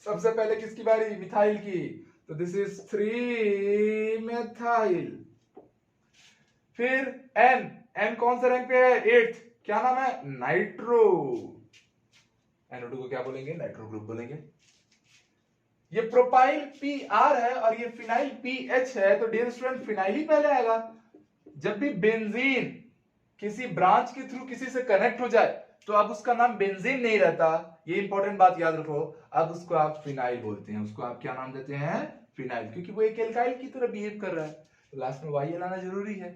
S1: सबसे पहले किसकी बारी? मिथाइल की, तो दिस इज 3 मेथाइल। फिर N कौन से रैंक पे है? 8th, क्या नाम है? नाइट्रो। NO2 को क्या बोलेंगे? नाइट्रो ग्रुप बोलेंगे। ये प्रोपाइल PR है और ये फिनाइल PH है, तो डियर स्टूडेंट फिनाइल ही पहले आएगा। जब भी बेंजीन किसी ब्रांच के थ्रू किसी से कनेक्ट हो जाए तो अब उसका नाम बेंजीन नहीं रहता, ये इंपॉर्टेंट बात याद रखो, अब उसको आप फिनाइल बोलते हैं। उसको आप क्या नाम देते हैं? फिनाइल, क्योंकि वो एक एल्काइल की तरह बिहेव कर रहा है, तो लास्ट में YL आना जरूरी है।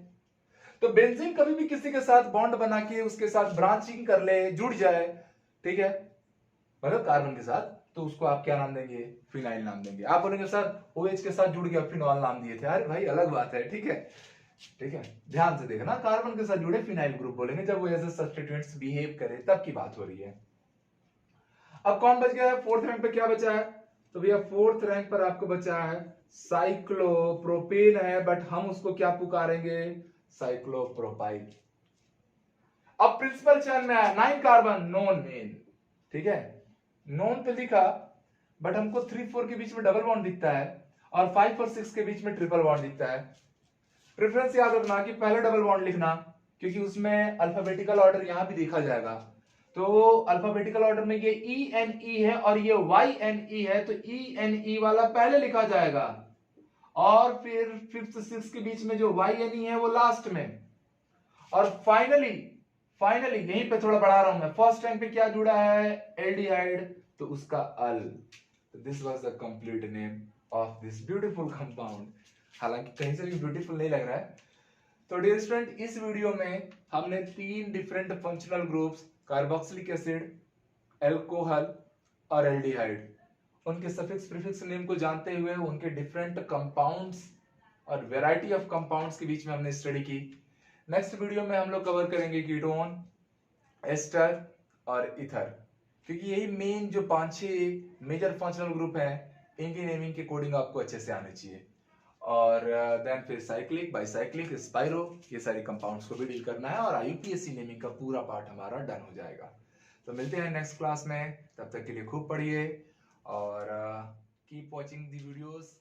S1: तो बेंजीन कभी भी किसी के साथ बॉन्ड बना के उसके साथ ब्रांचिंग कर ले, जुड़ जाए, ठीक है, मतलब कार्बन के साथ, तो उसको आप क्या नाम देंगे? फिनाइल नाम देंगे। आप बोलेंगे सर OH के साथ जुड़ गया फिनॉल नाम दिए थे, अरे भाई अलग बात है, ठीक है, ठीक है, ध्यान से देखना, कार्बन के साथ जुड़े फिनाइल ग्रुप बोलेंगे जब वो एज ए सब्स्टिट्यूएंट्स बिहेव करे, तब की बात हो रही है। अब कौन बच गया है? 4th रैंक पे क्या बचा है? तो भैया फोर्थ रैंक पर आपको बचा है साइक्लोप्रोपेन है, बट हम उसको क्या पुकारेंगे, साइक्लोप्रोपाइल। अब प्रिंसिपल चैन में आया 9 कार्बन नॉन मेन, ठीक है, नॉन पे लिखा, बट हमको 3 4 के बीच में डबल बॉन्ड दिखता है और 5 और 6 के बीच में ट्रिपल बॉन्ड दिखता है। प्रेफरेंस याद रखना कि पहले डबल बॉन्ड लिखना, क्योंकि उसमें अल्फाबेटिकल ऑर्डर यहां भी देखा जाएगा। तो अल्फाबेटिकल ऑर्डर में ये ई एन ई है और ये वाई एन ई है, तो ई एन ई वाला पहले लिखा जाएगा और फिर 5th 6 के बीच में जो वाई एन ई है वो लास्ट में। और फाइनली यहीं पे थोड़ा बढ़ा रहा हूं मैं, फर्स्ट टाइम पे क्या जुड़ा है, एल्डिहाइड, तो उसका al. This was the complete name of this beautiful compound. हालांकि कहीं से भी ब्यूटीफुल नहीं लग रहा है। तो डियर स्टूडेंट, इस वीडियो में हमने 3 different functional groups, carboxylic acid, alcohol और एल्डिहाइड, उनके सफिक्स प्रीफिक्स नेम को जानते हुए उनके डिफरेंट कंपाउंड्स और वैरायटी ऑफ कंपाउंड्स के बीच में हमने स्टडी की। नेक्स्ट वीडियो में हम लोग कवर करेंगे कीटोन, एस्टर और ईथर, क्योंकि यही मेन जो 5-6 मेजर फंक्शनल ग्रुप हैं, इनकी नेमिंग की कोडिंग आपको अच्छे से आनी चाहिए। और देन फिर साइक्लिक, बाइसाइक्लिक, स्पाइरो, ये सारे कंपाउंड्स को भी डील करना है और आईयूपीएससी नेमिंग का पूरा पार्ट हमारा डन हो जाएगा। तो मिलते हैं नेक्स्ट क्लास में, तब तक के लिए खूब पढ़िए और कीप वॉचिंग दी वीडियोस।